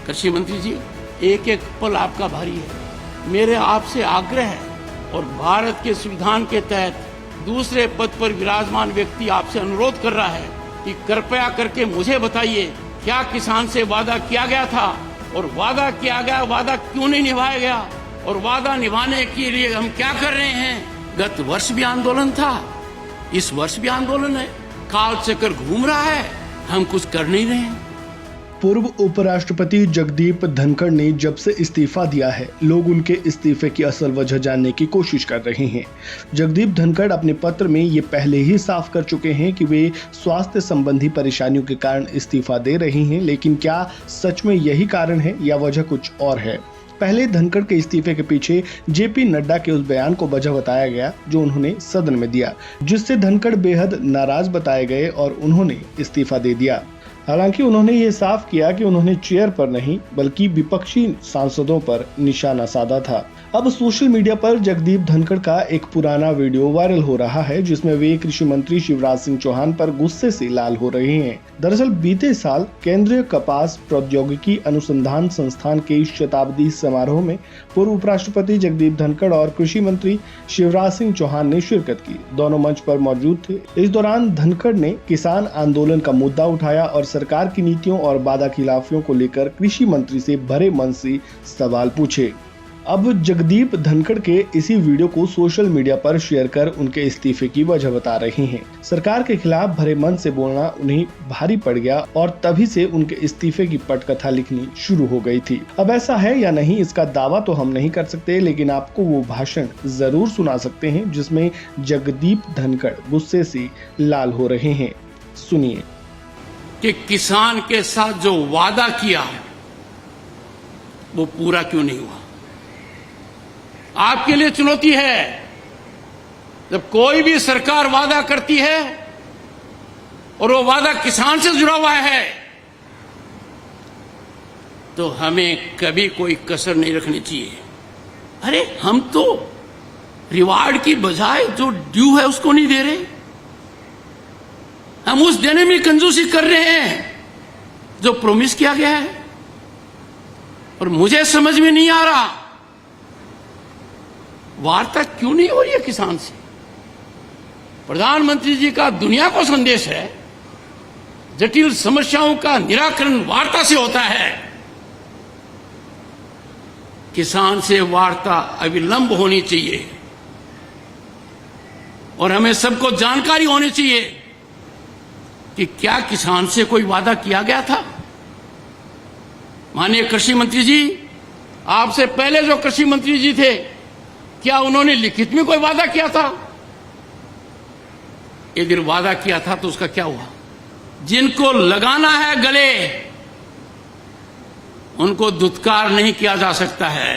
कृषि मंत्री जी, एक एक पल आपका भारी है। मेरे आपसे आग्रह है और भारत के संविधान के तहत दूसरे पद पर विराजमान व्यक्ति आपसे अनुरोध कर रहा है कि कृपया करके मुझे बताइए, क्या किसान से वादा किया गया था और वादा किया गया वादा क्यों नहीं निभाया गया और वादा निभाने के लिए हम क्या कर रहे हैं। गत वर्ष भी आंदोलन था, इस वर्ष भी आंदोलन है, काल चक्र घूम रहा है, हम कुछ कर नहीं रहे हैं। पूर्व उपराष्ट्रपति जगदीप धनखड़ ने जब से इस्तीफा दिया है, लोग उनके इस्तीफे की असल वजह जानने की कोशिश कर रहे हैं। जगदीप धनखड़ अपने पत्र में ये पहले ही साफ कर चुके हैं कि वे स्वास्थ्य संबंधी परेशानियों के कारण इस्तीफा दे रहे हैं, लेकिन क्या सच में यही कारण है या वजह कुछ और है? पहले धनखड़ के इस्तीफे के पीछे जेपी नड्डा के उस बयान को वजह बताया गया जो उन्होंने सदन में दिया, जिससे धनखड़ बेहद नाराज बताए गए और उन्होंने इस्तीफा दे दिया। हालांकि उन्होंने ये साफ किया कि उन्होंने चेयर पर नहीं बल्कि विपक्षी सांसदों पर निशाना साधा था। अब सोशल मीडिया पर जगदीप धनखड़ का एक पुराना वीडियो वायरल हो रहा है, जिसमें वे कृषि मंत्री शिवराज सिंह चौहान पर गुस्से से लाल हो रहे हैं। दरअसल बीते साल केंद्रीय कपास प्रौद्योगिकी अनुसंधान संस्थान के शताब्दी समारोह में पूर्व उपराष्ट्रपति जगदीप धनखड़ और कृषि मंत्री शिवराज सिंह चौहान ने शिरकत की। दोनों मंच पर मौजूद थे। इस दौरान धनखड़ ने किसान आंदोलन का मुद्दा उठाया और सरकार की नीतियों और वादा खिलाफियों को लेकर कृषि मंत्री से भरे मन से सवाल पूछे। अब जगदीप धनखड़ के इसी वीडियो को सोशल मीडिया पर शेयर कर उनके इस्तीफे की वजह बता रहे हैं। सरकार के खिलाफ भरे मन से बोलना उन्हें भारी पड़ गया और तभी से उनके इस्तीफे की पटकथा लिखनी शुरू हो गई थी। अब ऐसा है या नहीं इसका दावा तो हम नहीं कर सकते, लेकिन आपको वो भाषण जरूर सुना सकते हैं जिसमें जगदीप धनखड़ गुस्से से लाल हो रहे हैं। सुनिए कि किसान के साथ जो वादा किया वो पूरा क्यों नहीं हुआ। आपके लिए चुनौती है, जब कोई भी सरकार वादा करती है और वो वादा किसान से जुड़ा हुआ है तो हमें कभी कोई कसर नहीं रखनी चाहिए। अरे हम तो रिवार्ड की बजाय जो ड्यू है उसको नहीं दे रहे, हम उस देने में कंजूसी कर रहे हैं जो प्रॉमिस किया गया है। और मुझे समझ में नहीं आ रहा वार्ता क्यों नहीं हो रही है किसान से। प्रधानमंत्री जी का दुनिया को संदेश है, जटिल समस्याओं का निराकरण वार्ता से होता है। किसान से वार्ता अविलंब होनी चाहिए और हमें सबको जानकारी होनी चाहिए कि क्या किसान से कोई वादा किया गया था। माननीय कृषि मंत्री जी, आपसे पहले जो कृषि मंत्री जी थे, क्या उन्होंने लिखित में कोई वादा किया था? यदि वादा किया था तो उसका क्या हुआ? जिनको लगाना है गले उनको दुत्कार नहीं किया जा सकता है।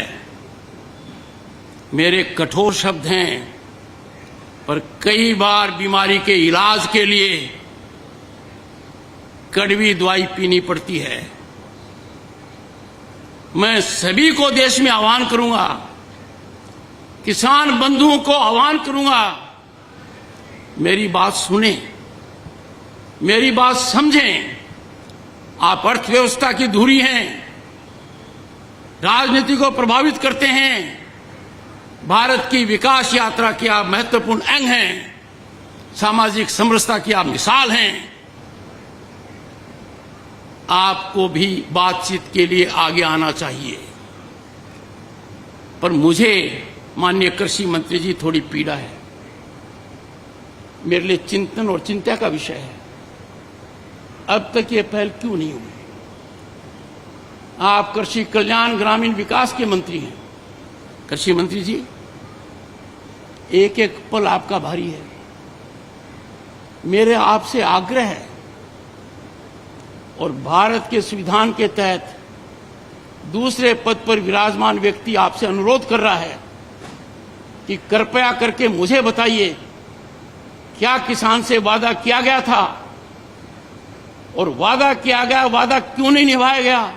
मेरे कठोर शब्द हैं, पर कई बार बीमारी के इलाज के लिए कड़वी दवाई पीनी पड़ती है। मैं सभी को देश में आह्वान करूंगा, किसान बंधुओं को आह्वान करूंगा, मेरी बात सुने, मेरी बात समझें। आप अर्थव्यवस्था की धुरी हैं, राजनीति को प्रभावित करते हैं, भारत की विकास यात्रा के आप महत्वपूर्ण अंग हैं, सामाजिक समरसता की आप मिसाल हैं। आपको भी बातचीत के लिए आगे आना चाहिए। पर मुझे माननीय कृषि मंत्री जी थोड़ी पीड़ा है, मेरे लिए चिंतन और चिंता का विषय है। अब तक ये पहल क्यों नहीं हुई? आप कृषि कल्याण ग्रामीण विकास के मंत्री हैं। कृषि मंत्री जी, एक एक पल आपका भारी है। मेरे आपसे आग्रह है और भारत के संविधान के तहत दूसरे पद पर विराजमान व्यक्ति आपसे अनुरोध कर रहा है कि कृपया करके मुझे बताइए, क्या किसान से वादा किया गया था और वादा किया गया वादा क्यों नहीं निभाया गया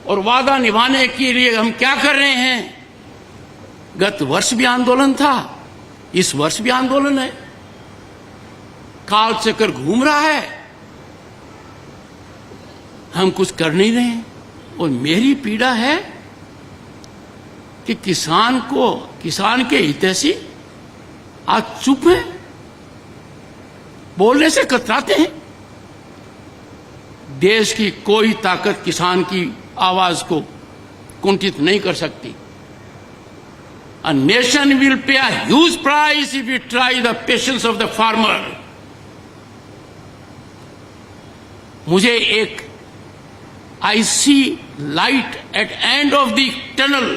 और वादा निभाने के लिए हम क्या कर रहे हैं। गत वर्ष भी आंदोलन था, इस वर्ष भी आंदोलन है, काल चक्र घूम रहा है, हम कुछ कर नहीं रहे हैं। और मेरी पीड़ा है कि किसान के हितैषी आज चुप हैं, बोलने से कतराते हैं। देश की कोई ताकत किसान की आवाज को कुंठित नहीं कर सकती। A nation will pay a huge price if we try the patience of the farmer. मुझे एक I see light at end of the tunnel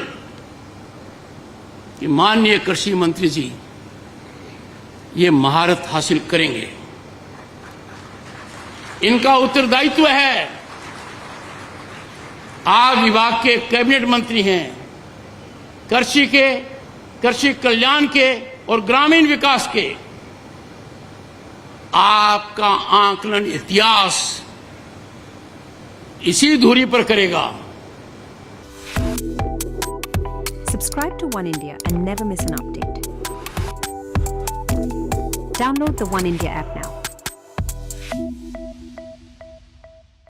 कि माननीय कृषि मंत्री जी ये महारत हासिल करेंगे। इनका उत्तरदायित्व है, आप विभाग के कैबिनेट मंत्री हैं, कृषि कल्याण के और ग्रामीण विकास के। आपका आकलन इतिहास इसी धुरी पर करेगा। Subscribe to One India and never miss an update. Download the One India app now.